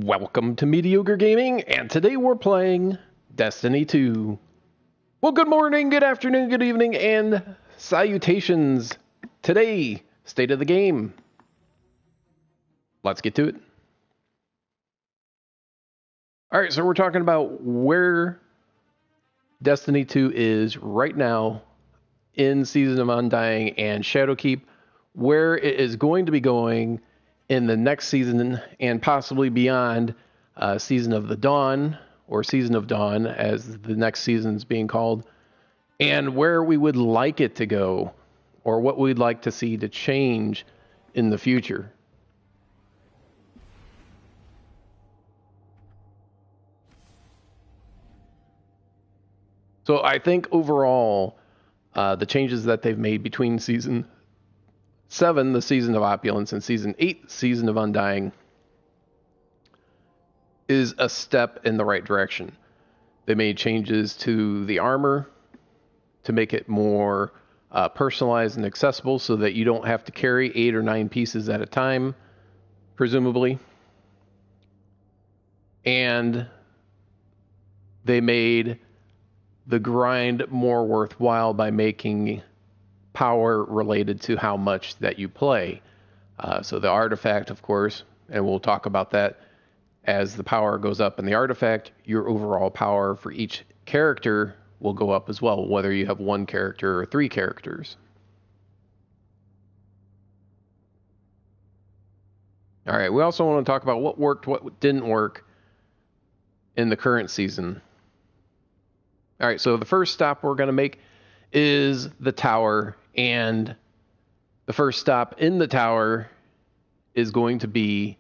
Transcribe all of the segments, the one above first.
Welcome to Mediocre Gaming, and today we're playing Destiny 2. Well, good morning, good afternoon, good evening, and salutations. Today, state of the game. Let's get to it. Alright, so we're talking about where Destiny 2 is right now in Season of Undying and Shadowkeep, where it is going to be going in the next season and possibly beyond, Season of the Dawn, or Season of Dawn as the next season is being called, and where we would like it to go, or what we'd like to see to change in the future. So I think overall, the changes that they've made between Season 7, the Season of Opulence, and Season 8, Season of Undying, is a step in the right direction. They made changes to the armor to make it more personalized and accessible so that you don't have to carry 8 or 9 pieces at a time, presumably. And they made the grind more worthwhile by making power related to how much that you play. So the artifact, of course, and we'll talk about that, as the power goes up in the artifact, your overall power for each character will go up as well, whether you have one character or 3 characters. All right, we also want to talk about what worked, what didn't work in the current season. All right, so the first stop we're going to make is the tower, and the first stop in the tower is going to be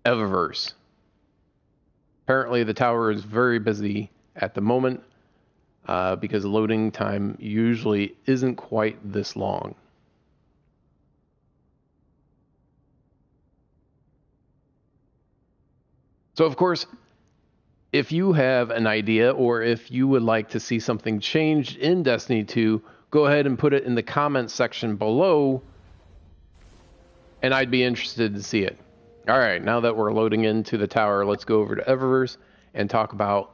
Eververse. Apparently, the tower is very busy at the moment because loading time usually isn't quite this long. So, of course, if you have an idea or if you would like to see something changed in Destiny 2, go ahead and put it in the comments section below, and I'd be interested to see it. All right, now that we're loading into the tower, let's go over to Eververse and talk about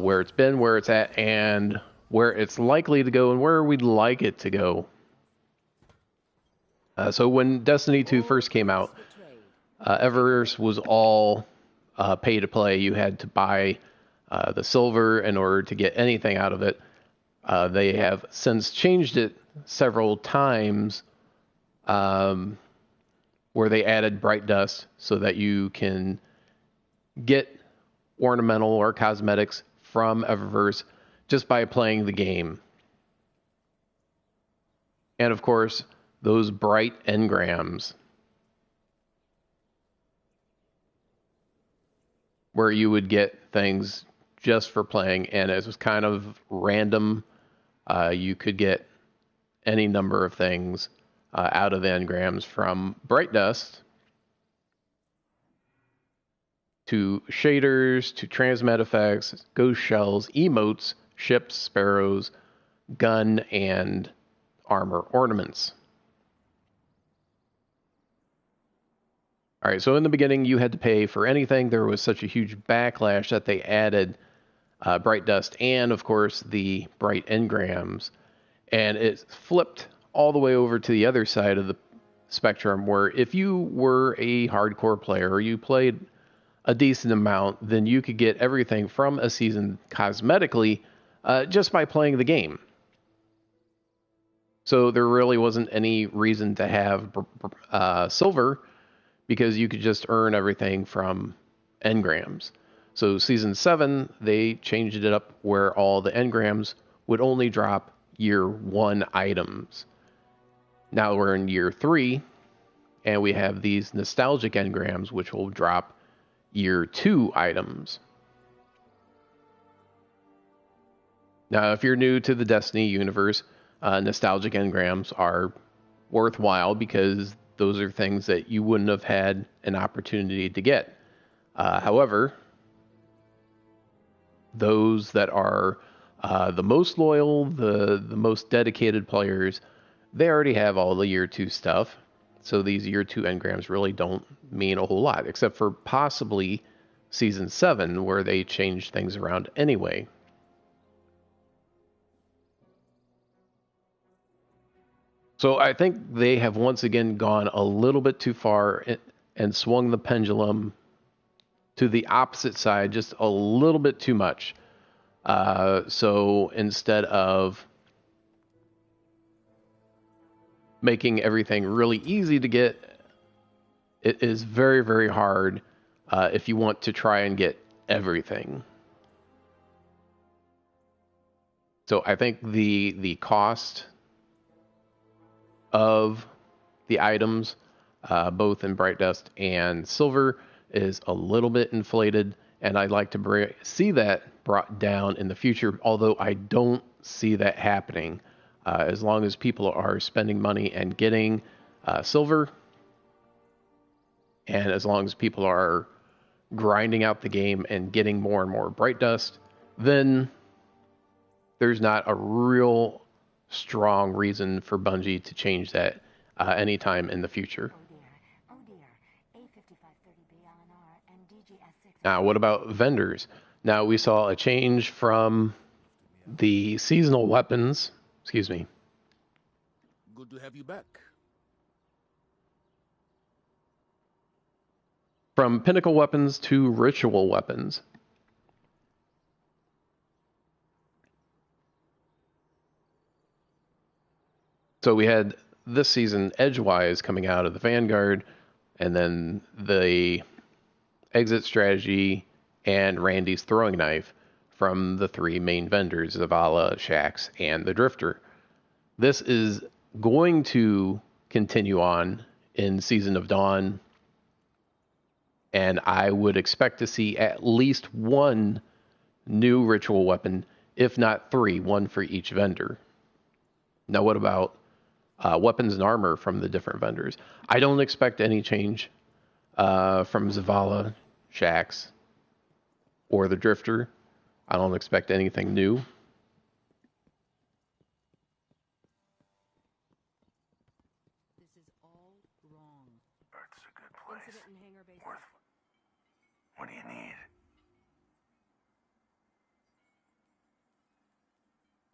where it's been, where it's at, and where it's likely to go and where we'd like it to go. So when Destiny 2 first came out, Eververse was all pay to play. You had to buy the silver in order to get anything out of it. They have since changed it several times, where they added Bright Dust so that you can get ornamental or cosmetics from Eververse just by playing the game. And of course, those bright engrams, where you would get things just for playing, and it was kind of random. You could get any number of things out of the engrams, from Bright Dust to shaders to transmat effects, ghost shells, emotes, ships, sparrows, gun, and armor ornaments. All right, so in the beginning, you had to pay for anything. There was such a huge backlash that they added Bright Dust and, of course, the Bright Engrams. And it flipped all the way over to the other side of the spectrum, where if you were a hardcore player or you played a decent amount, then you could get everything from a season cosmetically just by playing the game. So there really wasn't any reason to have silver, because you could just earn everything from engrams. So Season 7, they changed it up where all the engrams would only drop Year 1 items. Now we're in Year 3, and we have these nostalgic engrams, which will drop Year 2 items. Now, if you're new to the Destiny universe, nostalgic engrams are worthwhile because those are things that you wouldn't have had an opportunity to get. However, those that are the most loyal, the most dedicated players, they already have all the Year 2 stuff. So these year 2 engrams really don't mean a whole lot, except for possibly season 7, where they changed things around anyway. So I think they have once again gone a little bit too far and swung the pendulum to the opposite side just a little bit too much. So instead of making everything really easy to get, it is very, very hard if you want to try and get everything. So I think the cost of the items, both in Bright Dust and Silver, is a little bit inflated, and I'd like to see that brought down in the future, although I don't see that happening. As long as people are spending money and getting Silver, and as long as people are grinding out the game and getting more and more Bright Dust, then there's not a real strong reason for Bungie to change that anytime in the future. Now, what about vendors? Now, we saw a change from the seasonal weapons. Excuse me. Good to have you back. From pinnacle weapons to ritual weapons. So we had this season Edgewise coming out of the Vanguard, and then the exit strategy and Randy's throwing knife from the 3 main vendors, Zavala, Shaxx, and the Drifter. This is going to continue on in Season of Dawn, and I would expect to see at least 1 new ritual weapon, if not 3, 1 for each vendor. Now, what about weapons and armor from the different vendors? I don't expect any change from Zavala, Shaxx, or the Drifter. I don't expect anything new. This is all wrong. Earth's a good place. Incident in hangar base. What do you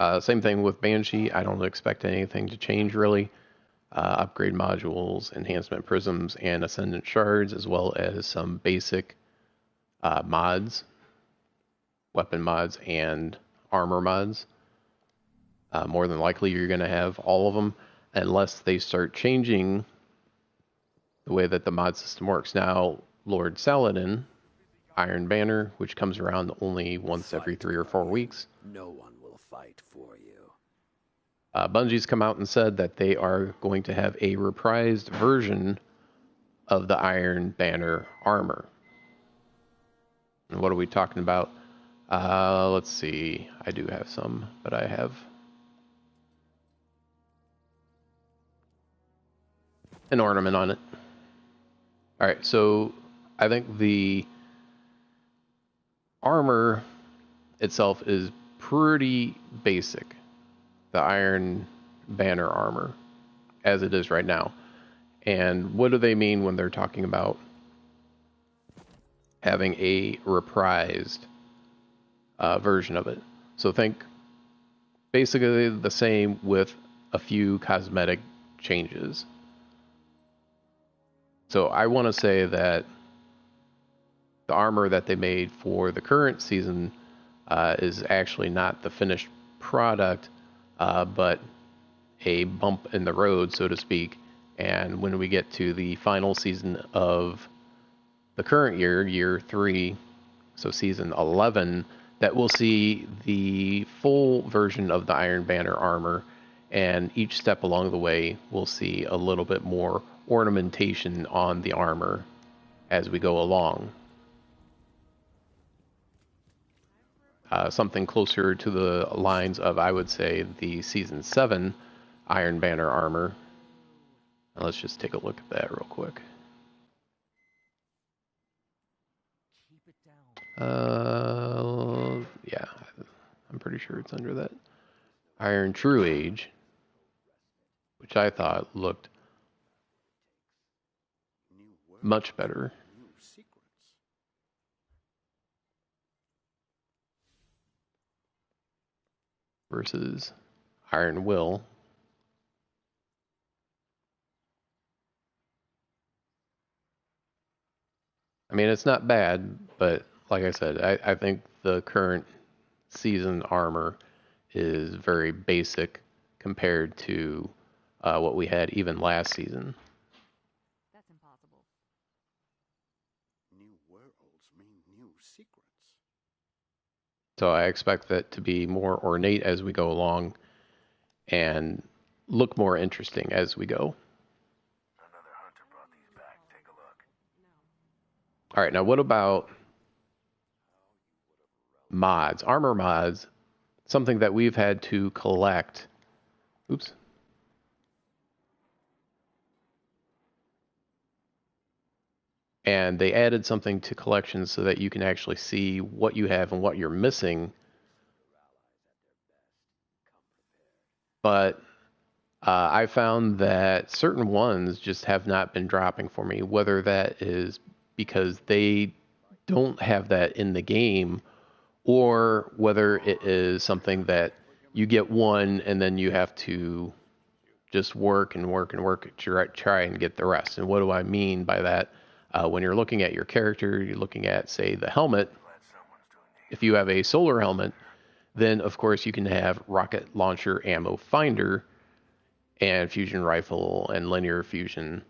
need? Same thing with Banshee. I don't expect anything to change really. Upgrade modules, enhancement prisms, and ascendant shards, as well as some basic mods, weapon mods, and armor mods. More than likely, you're going to have all of them, unless they start changing the way that the mod system works. Now, Lord Saladin, Iron Banner, which comes around only once every 3 or 4 weeks. No one will fight for you. Bungie's come out and said that they are going to have a reprised version of the Iron Banner armor. And what are we talking about? Let's see. I do have some, but I have an ornament on it. All right, so I think the armor itself is pretty basic. The Iron Banner armor, as it is right now. And what do they mean when they're talking about having a reprised version of it? So think basically the same with a few cosmetic changes. So I want to say that the armor that they made for the current season is actually not the finished product, but a bump in the road, so to speak. And when we get to the final season of the current year, year 3, so season 11, that we'll see the full version of the Iron Banner armor, and each step along the way we'll see a little bit more ornamentation on the armor as we go along. Something closer to the lines of, I would say, the Season 7 Iron Banner armor. Now let's just take a look at that real quick. Yeah, I'm pretty sure it's under that. Iron True Age, which I thought looked much better. New secrets. Versus Iron Will. I mean, it's not bad, but like I said, I think the current season armor is very basic compared to what we had even last season. That's impossible. New worlds mean new secrets. So I expect that to be more ornate as we go along and look more interesting as we go. Another hunter brought these back. Take a look. All right, now what about mods, armor mods, something that we've had to collect. Oops. And they added something to collections so that you can actually see what you have and what you're missing. But I found that certain ones just have not been dropping for me, whether that is because they don't have that in the game or whether it is something that you get one and then you have to just work and work and work to try and get the rest. And what do I mean by that? When you're looking at your character, you're looking at, say, the helmet. If you have a solar helmet, then of course you can have rocket launcher, ammo finder, and fusion rifle and linear fusion.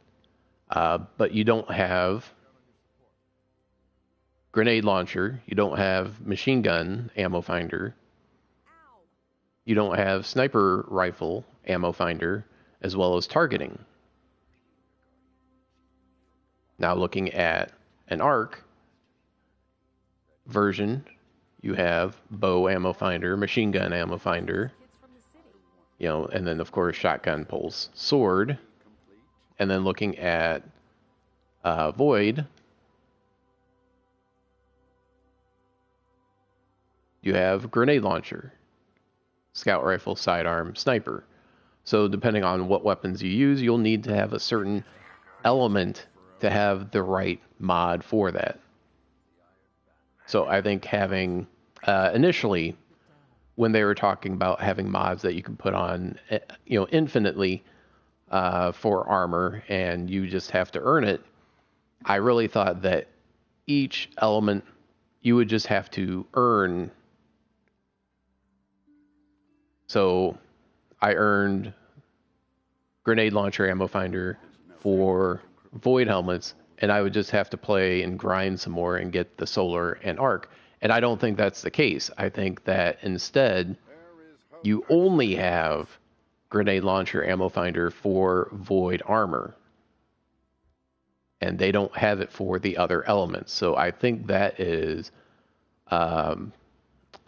But you don't have grenade launcher, you don't have machine gun ammo finder, you don't have sniper rifle ammo finder, as well as targeting. Now looking at an ARC version, you have bow ammo finder, machine gun ammo finder, you know, and then of course shotgun pulse, sword, and then looking at Void, you have grenade launcher, scout rifle, sidearm, sniper. So depending on what weapons you use, you'll need to have a certain element to have the right mod for that. So I think having, initially, when they were talking about having mods that you can put on, you know, infinitely for armor and you just have to earn it, I really thought that each element you would just have to earn. So I earned grenade launcher ammo finder for Void helmets, and I would just have to play and grind some more and get the solar and arc. And I don't think that's the case. I think that instead you only have grenade launcher ammo finder for Void armor, and they don't have it for the other elements. So I think that is, I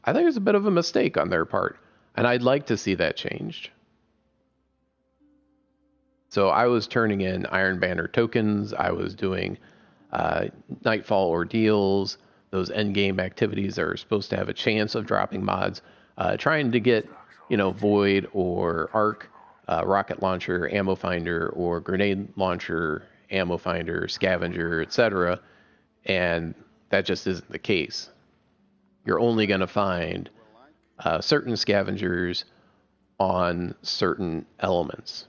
think it's a bit of a mistake on their part, and I'd like to see that changed. So I was turning in Iron Banner tokens. I was doing Nightfall ordeals, those endgame activities that are supposed to have a chance of dropping mods, trying to get, you know, Void or Arc, rocket launcher, ammo finder, or grenade launcher, ammo finder, scavenger, etc. And that just isn't the case. You're only going to find certain scavengers on certain elements.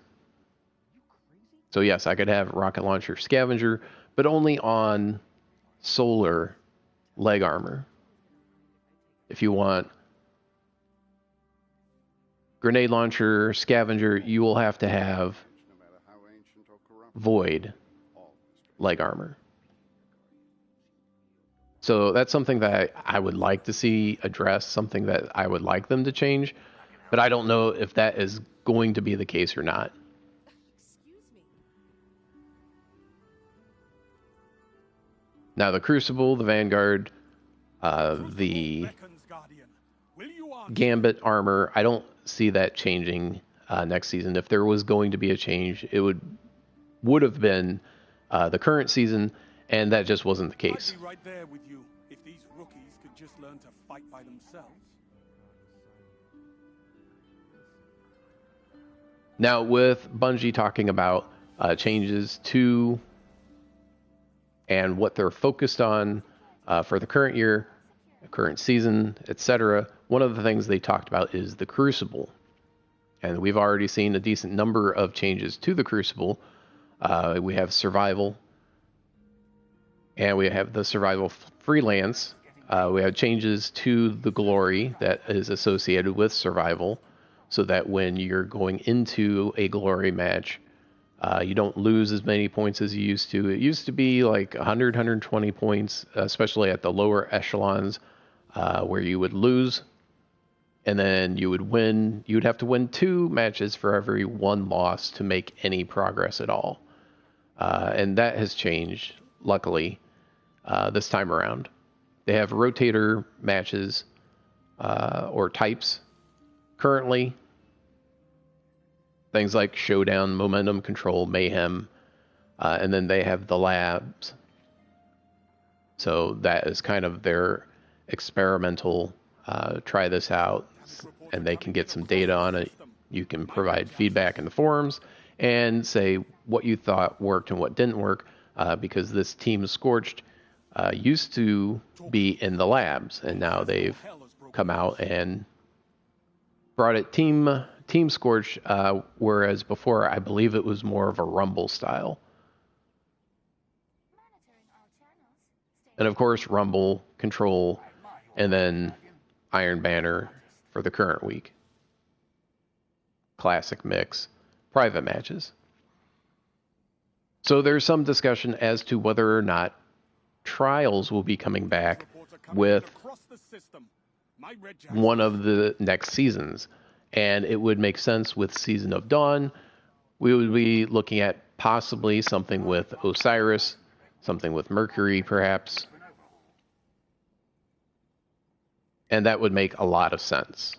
So yes, I could have rocket launcher scavenger, but only on solar leg armor. If you want grenade launcher scavenger, you will have to have Void leg armor. So that's something that I would like to see addressed, something that I would like them to change, but I don't know if that is going to be the case or not. Now, the Crucible, the Vanguard, the Gambit armor, I don't see that changing next season. If there was going to be a change, it would have been the current season, and that just wasn't the case. I'd be right there with you if these rookies could just learn to fight by themselves. Now, with Bungie talking about changes to and what they're focused on for the current year, current season, etc. One of the things they talked about is the Crucible. And we've already seen a decent number of changes to the Crucible. We have Survival, and we have the Survival Freelance. We have changes to the Glory that is associated with Survival, so that when you're going into a Glory match, you don't lose as many points as you used to. It used to be like 100, 120 points, especially at the lower echelons, where you would lose, and then you would win. You would have to win 2 matches for every 1 loss to make any progress at all. And that has changed, luckily, this time around. They have rotator matches or types currently. Things like Showdown, Momentum Control, Mayhem, and then they have the labs. So that is kind of their experimental, try this out, and they can get some data on it. You can provide feedback in the forums and say what you thought worked and what didn't work, because this Team Scorched used to be in the labs, and now they've come out and brought it Team Scorched, whereas before I believe it was more of a Rumble style. And of course, Rumble, Control, and then Iron Banner for the current week. Classic mix, private matches. So there's some discussion as to whether or not Trials will be coming back with one of the next seasons. And it would make sense with Season of Dawn. We would be looking at possibly something with Osiris, something with Mercury, perhaps. And that would make a lot of sense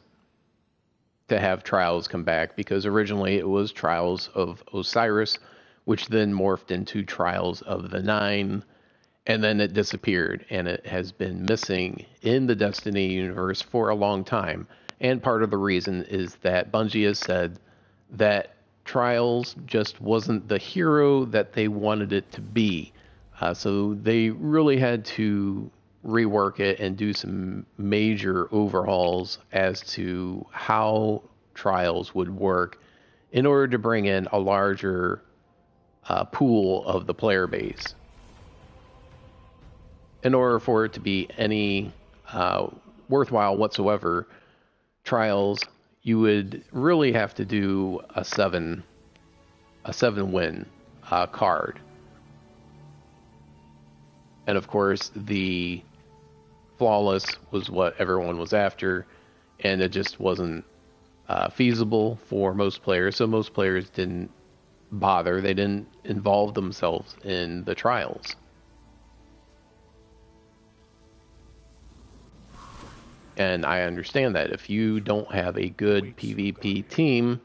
to have Trials come back, because originally it was Trials of Osiris, which then morphed into Trials of the Nine, and then it disappeared, and it has been missing in the Destiny universe for a long time. And part of the reason is that Bungie has said that Trials just wasn't the hero that they wanted it to be. So they really had to rework it and do some major overhauls as to how Trials would work in order to bring in a larger pool of the player base. In order for it to be any worthwhile whatsoever, Trials, you would really have to do a 7 win card. And of course, the Flawless was what everyone was after, and it just wasn't feasible for most players. So most players didn't bother. They didn't involve themselves in the Trials. And I understand that if you don't have a good PvP team,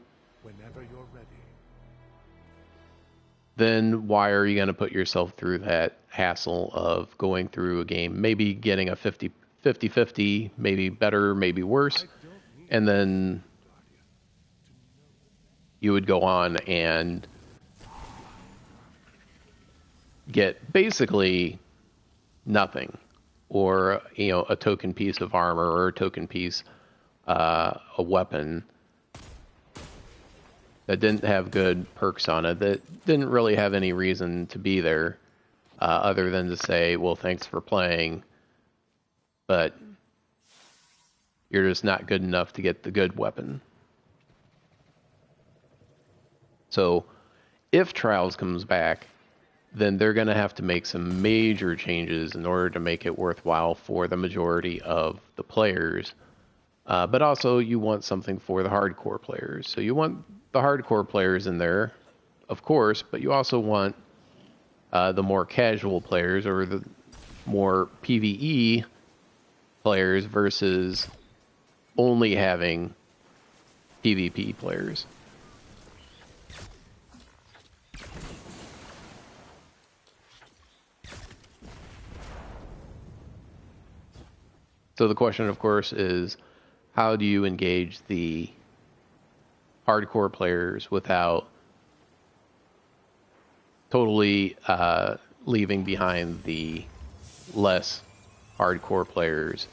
then why are you going to put yourself through that hassle of going through a game, maybe getting a 50-50, maybe better, maybe worse, and then you would go on and get basically nothing, or a token piece of armor, or a token piece, a weapon that didn't have good perks on it, that didn't really have any reason to be there, other than to say, well, thanks for playing, but you're just not good enough to get the good weapon. So if Trials comes back, then they're going to have to make some major changes in order to make it worthwhile for the majority of the players. But also, you want something for the hardcore players. So you want the hardcore players in there, of course, but you also want the more casual players, or the more PvE players, versus only having PvP players. So the question, of course, is how do you engage the hardcore players without totally leaving behind the less hardcore players.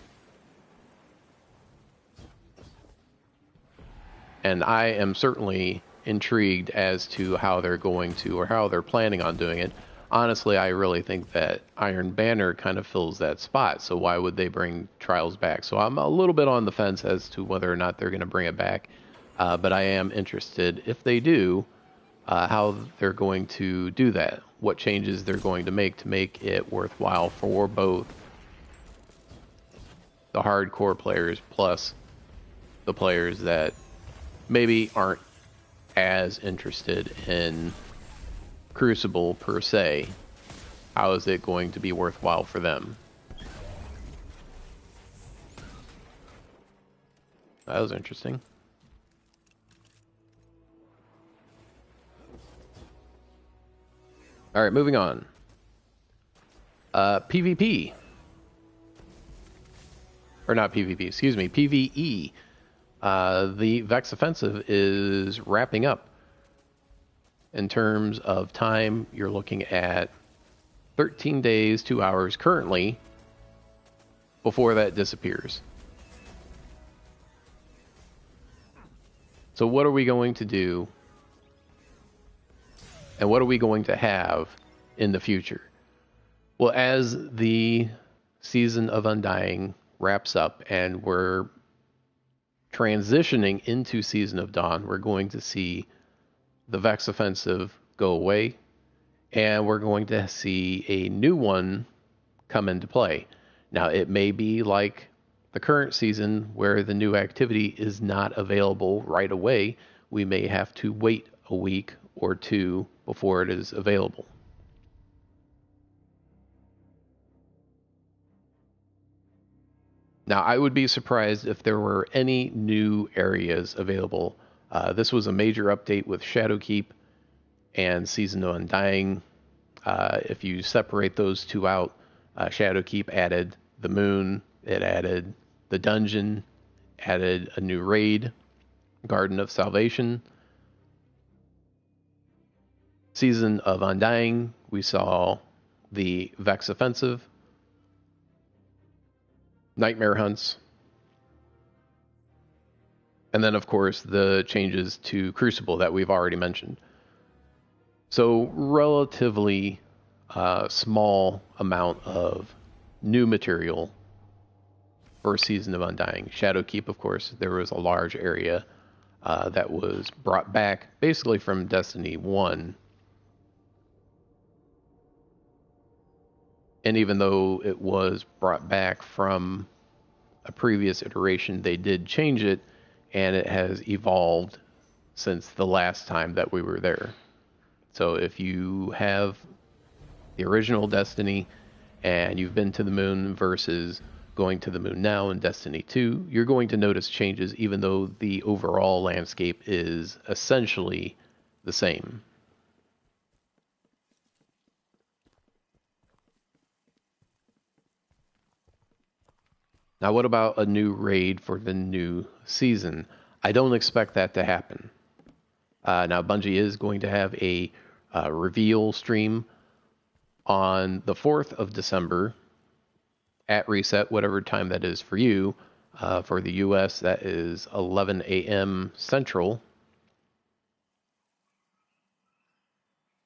And I am certainly intrigued as to how they're going to, or how they're planning on doing it. Honestly, I really think that Iron Banner kind of fills that spot, so why would they bring Trials back? So I'm a little bit on the fence as to whether or not they're going to bring it back, but I am interested, if they do, how they're going to do that, what changes they're going to make it worthwhile for both the hardcore players plus the players that maybe aren't as interested in Crucible per se. How is it going to be worthwhile for them? That was interesting. All right, moving on. PvP. Or not PvP, excuse me, PvE. The Vex Offensive is wrapping up. In terms of time, you're looking at 13 days, 2 hours currently before that disappears. So what are we going to do? And what are we going to have in the future? Well, as the Season of Undying wraps up and we're transitioning into Season of Dawn, we're going to see the Vex Offensive go away, and we're going to see a new one come into play. Now, it may be like the current season where the new activity is not available right away. We may have to wait a week or two before it is available. Now, I would be surprised if there were any new areas available. This was a major update with Shadowkeep and Season of Undying. If you separate those two out, Shadowkeep added the moon, it added the dungeon, added a new raid, Garden of Salvation. Season of Undying, we saw the Vex Offensive, Nightmare Hunts, and then, of course, the changes to Crucible that we've already mentioned. So, relatively small amount of new material for Season of Undying. Shadowkeep, of course, there was a large area that was brought back basically from Destiny 1. And even though it was brought back from a previous iteration, they did change it, and it has evolved since the last time that we were there. So if you have the original Destiny and you've been to the moon versus going to the moon now in Destiny 2, you're going to notice changes even though the overall landscape is essentially the same. Now, what about a new raid for the new season? I don't expect that to happen. Now, Bungie is going to have a reveal stream on the 4th of December at reset, whatever time that is for you. For the US, that is 11 a.m. Central.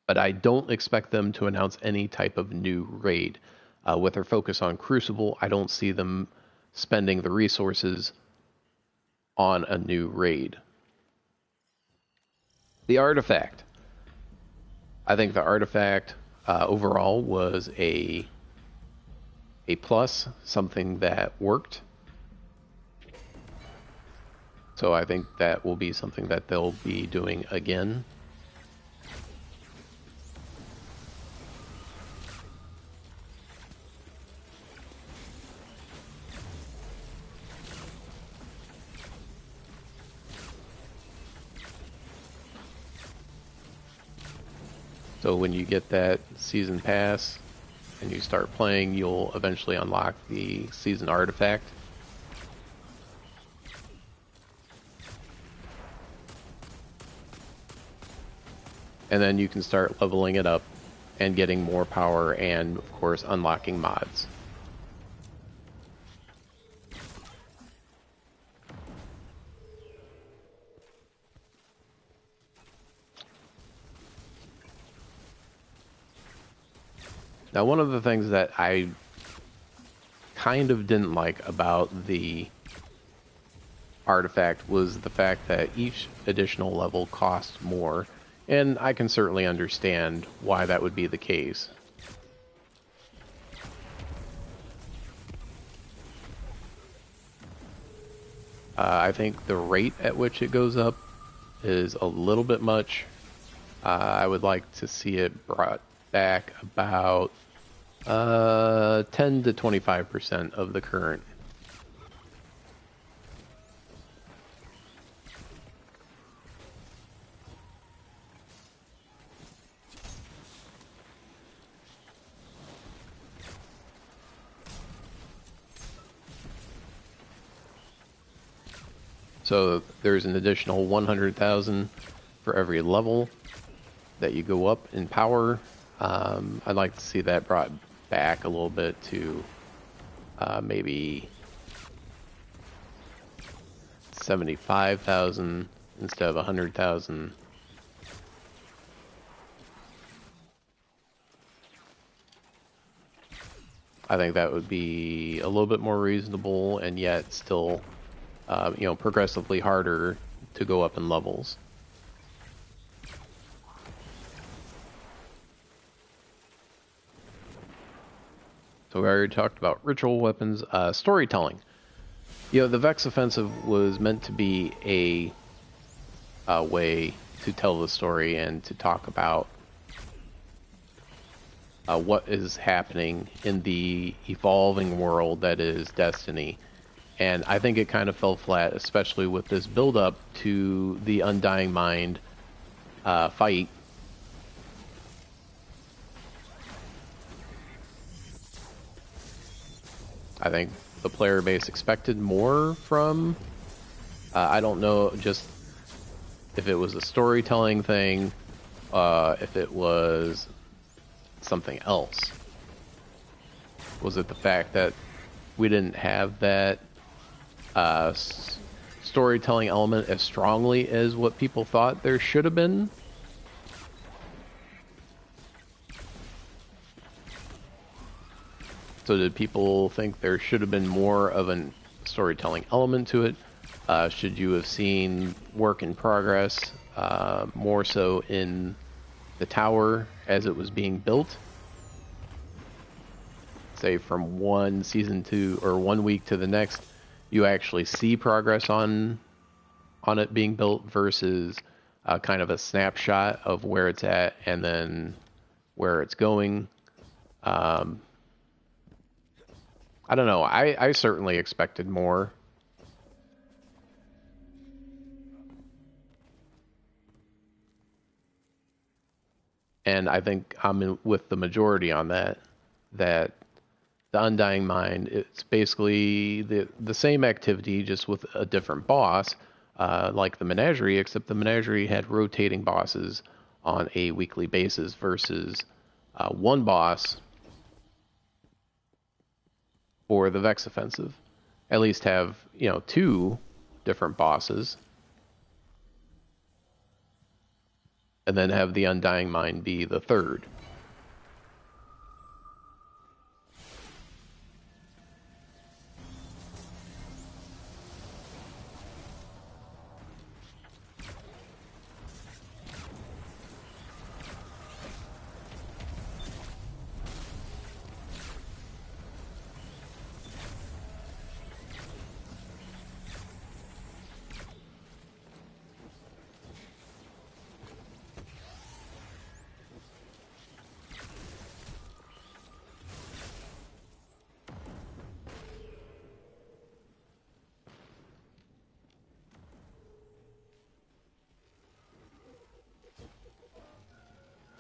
But I don't expect them to announce any type of new raid. With their focus on Crucible, I don't see them spending the resources on a new raid. The artifact. I think the artifact overall was a plus, something that worked. So I think that will be something that they'll be doing again. So when you get that season pass and you start playing, you'll eventually unlock the season artifact. And then you can start leveling it up and getting more power, and of course unlocking mods. Now, one of the things that I kind of didn't like about the artifact was the fact that each additional level costs more, and I can certainly understand why that would be the case. I think the rate at which it goes up is a little bit much. I would like to see it brought back about 10 to 25% of the current. So there's an additional 100,000 for every level that you go up in power. I'd like to see that brought back a little bit to maybe 75,000 instead of 100,000. I think that would be a little bit more reasonable, and yet still, you know, progressively harder to go up in levels. So we already talked about ritual weapons. Storytelling. You know, the Vex Offensive was meant to be a way to tell the story and to talk about what is happening in the evolving world that is Destiny. And I think it kind of fell flat, especially with this build-up to the Undying Mind fight. I think the player base expected more from, I don't know just if it was a storytelling thing, if it was something else. Was it the fact that we didn't have that storytelling element as strongly as what people thought there should have been? So did people think there should have been more of a storytelling element to it? Should you have seen work in progress more so in the tower as it was being built? Say from one season to, or 1 week to the next, you actually see progress on it being built versus kind of a snapshot of where it's at and then where it's going. I don't know. I certainly expected more. And I think I'm with the majority on that. That the Undying Mind, it's basically the same activity, just with a different boss, like the Menagerie, except the Menagerie had rotating bosses on a weekly basis versus one boss for the Vex Offensive. At least have, you know, 2 different bosses, and then have the Undying Mind be the third.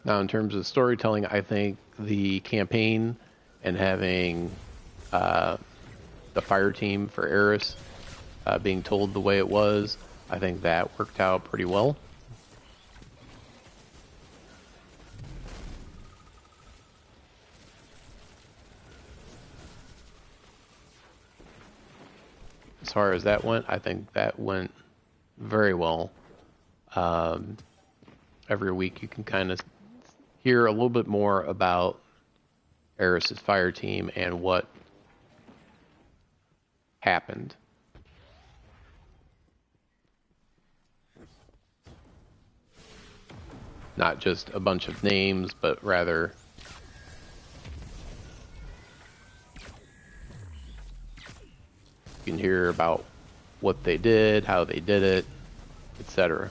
Now, in terms of storytelling, I think the campaign and having the fire team for Eris being told the way it was, I think that worked out pretty well. as far as that went, I think that went very well. Every week you can kind of hear a little bit more about Eris's fire team and what happened. Not just a bunch of names, but rather you can hear about what they did, how they did it, etc.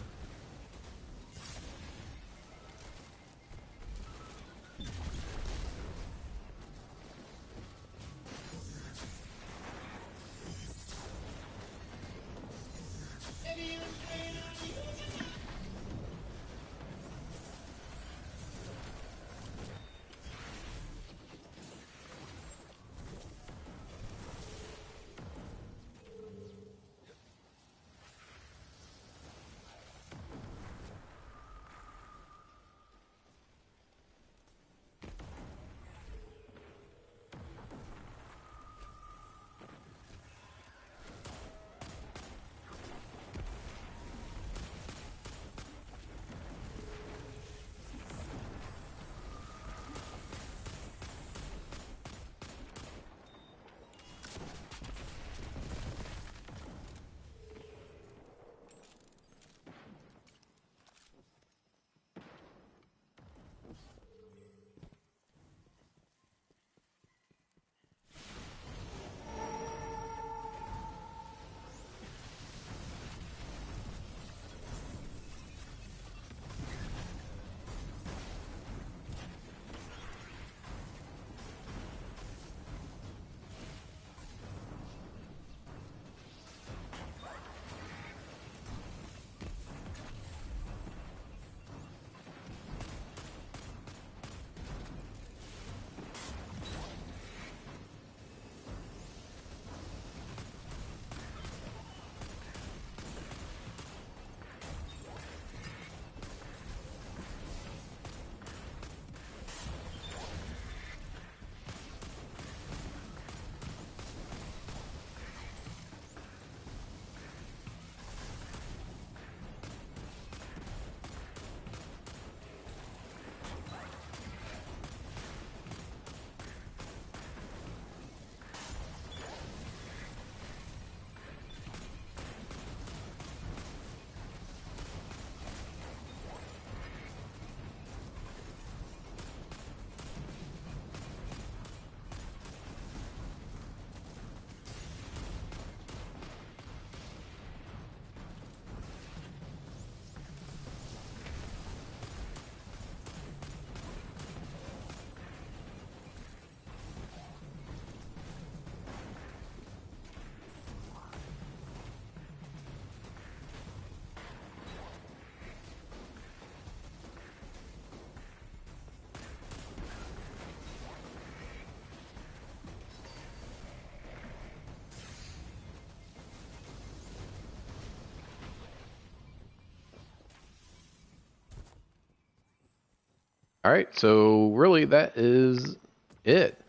All right, so really that is it.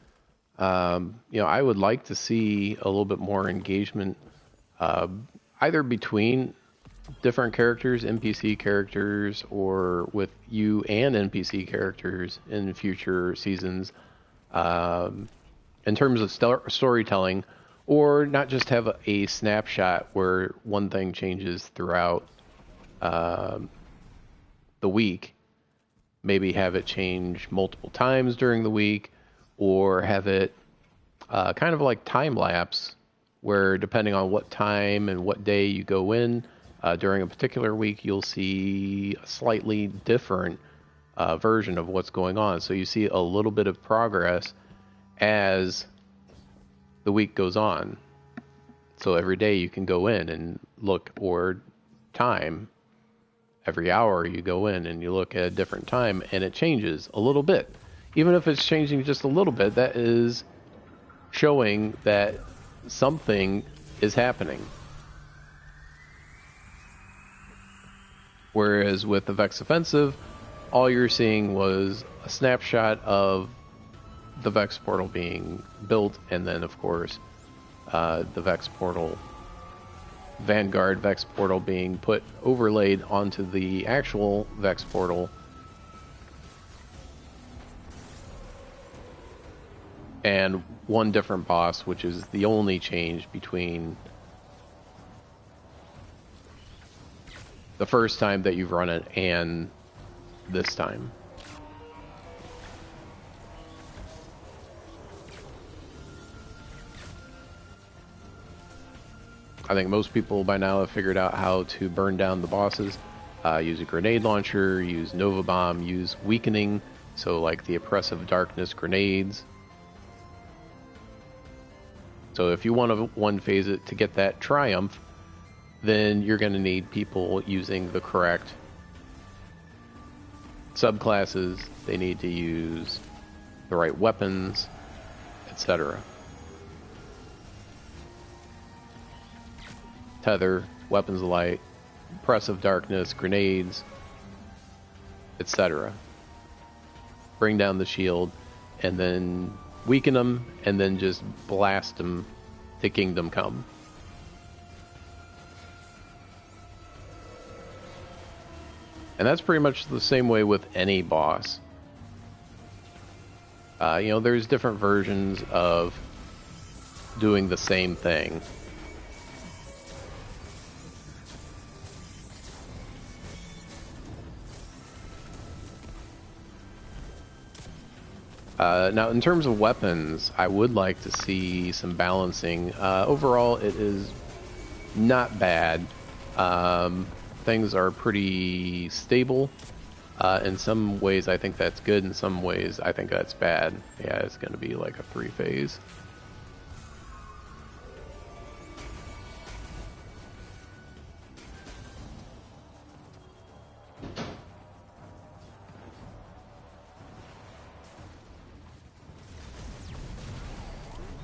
I would like to see a little bit more engagement, either between different characters, NPC characters, or with you and NPC characters in future seasons, in terms of storytelling, or not just have a snapshot where one thing changes throughout the week. Maybe have it change multiple times during the week, or have it kind of like time lapse, where depending on what time and what day you go in during a particular week, you'll see a slightly different version of what's going on. So you see a little bit of progress as the week goes on. So every day you can go in and look, or time. Every hour you go in and you look at a different time, and it changes a little bit. Even if it's changing just a little bit, that is showing that something is happening. Whereas with the Vex Offensive, all you're seeing was a snapshot of the Vex portal being built, and then of course the Vex portal Vanguard Vex portal being overlaid onto the actual Vex portal. And one different boss, which is the only change between the first time that you've run it and this time. I think most people by now have figured out how to burn down the bosses. Use a grenade launcher, use Nova Bomb, use weakening, so like the Oppressive Darkness grenades. So if you want to one-phase it to get that Triumph, then you're going to need people using the correct subclasses. They need to use the right weapons, etc. Tether, Weapons of Light, Oppressive Darkness, grenades, etc. Bring down the shield, and then weaken them, and then just blast them to Kingdom Come. And that's pretty much the same way with any boss. You know, there's different versions of doing the same thing. Now, in terms of weapons, I would like to see some balancing. Overall, it is not bad. Things are pretty stable. In some ways, I think that's good. In some ways, I think that's bad. Yeah, it's going to be like a 3-phase.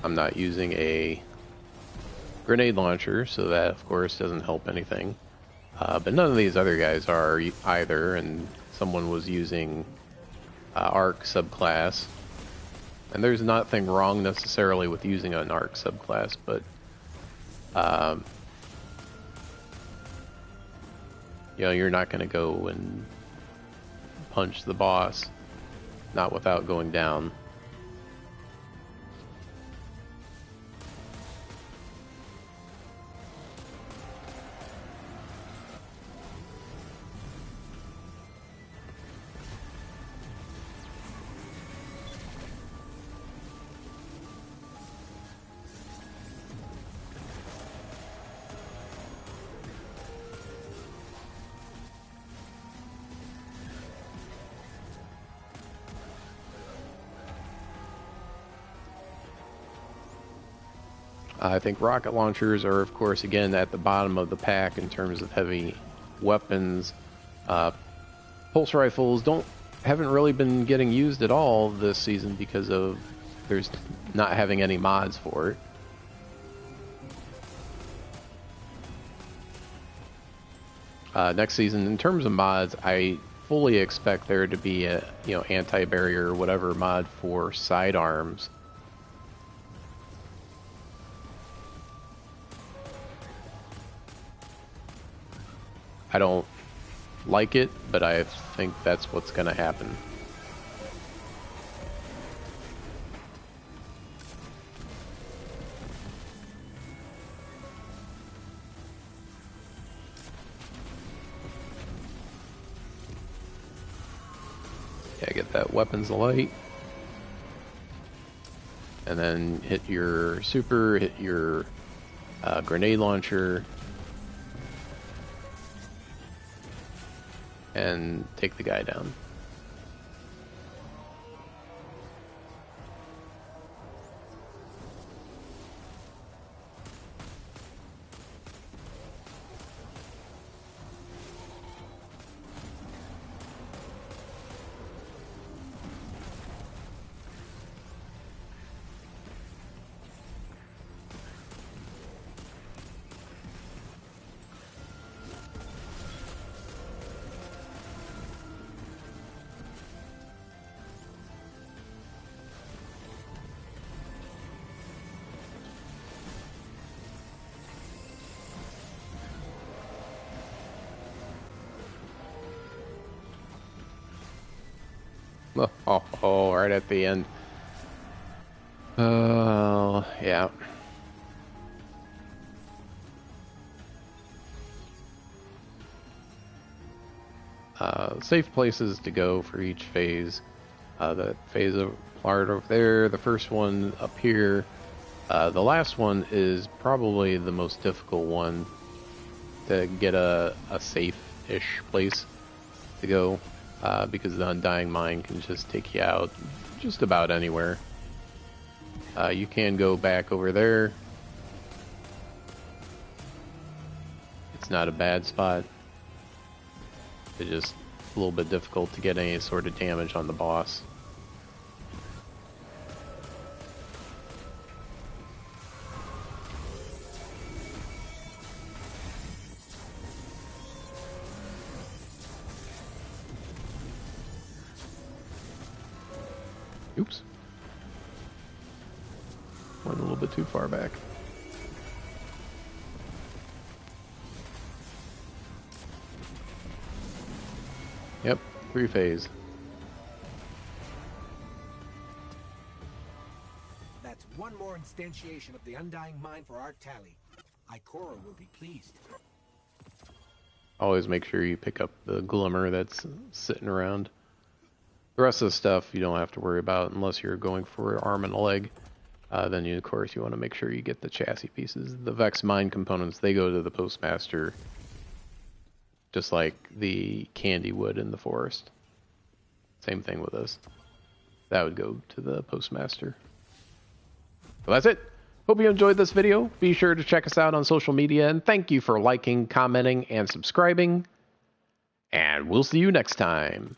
I'm not using a grenade launcher, so that of course doesn't help anything. But none of these other guys are either, and someone was using Arc subclass. And there's nothing wrong necessarily with using an Arc subclass, but you know, you're not going to go and punch the boss, not without going down. I think rocket launchers are, of course, again at the bottom of the pack in terms of heavy weapons. Pulse rifles haven't really been getting used at all this season because of there's not having any mods for it. Next season, in terms of mods, I fully expect there to be a anti-barrier or whatever mod for sidearms. I don't like it, but I think that's what's going to happen. Yeah, get that Weapons of Light. And then hit your super, hit your grenade launcher. And take the guy down. Oh, right at the end. Yeah. Safe places to go for each phase. The phase of part over there, the first one up here. The last one is probably the most difficult one to get a safe-ish place to go, because the Undying Mine can just take you out just about anywhere. You can go back over there. It's not a bad spot. It's just a little bit difficult to get any sort of damage on the boss. Oops. Went a little bit too far back. Yep, 3-phase. That's one more instantiation of the Undying Mine for our tally. Ikora will be pleased. Always make sure you pick up the Glimmer that's sitting around. The rest of the stuff you don't have to worry about unless you're going for arm and a leg. Then you, of course, you want to make sure you get the chassis pieces. The Vex Mine components, they go to the Postmaster, just like the candy would in the forest. Same thing with this. That would go to the Postmaster. So that's it. Hope you enjoyed this video. Be sure to check us out on social media, and thank you for liking, commenting, and subscribing. And we'll see you next time.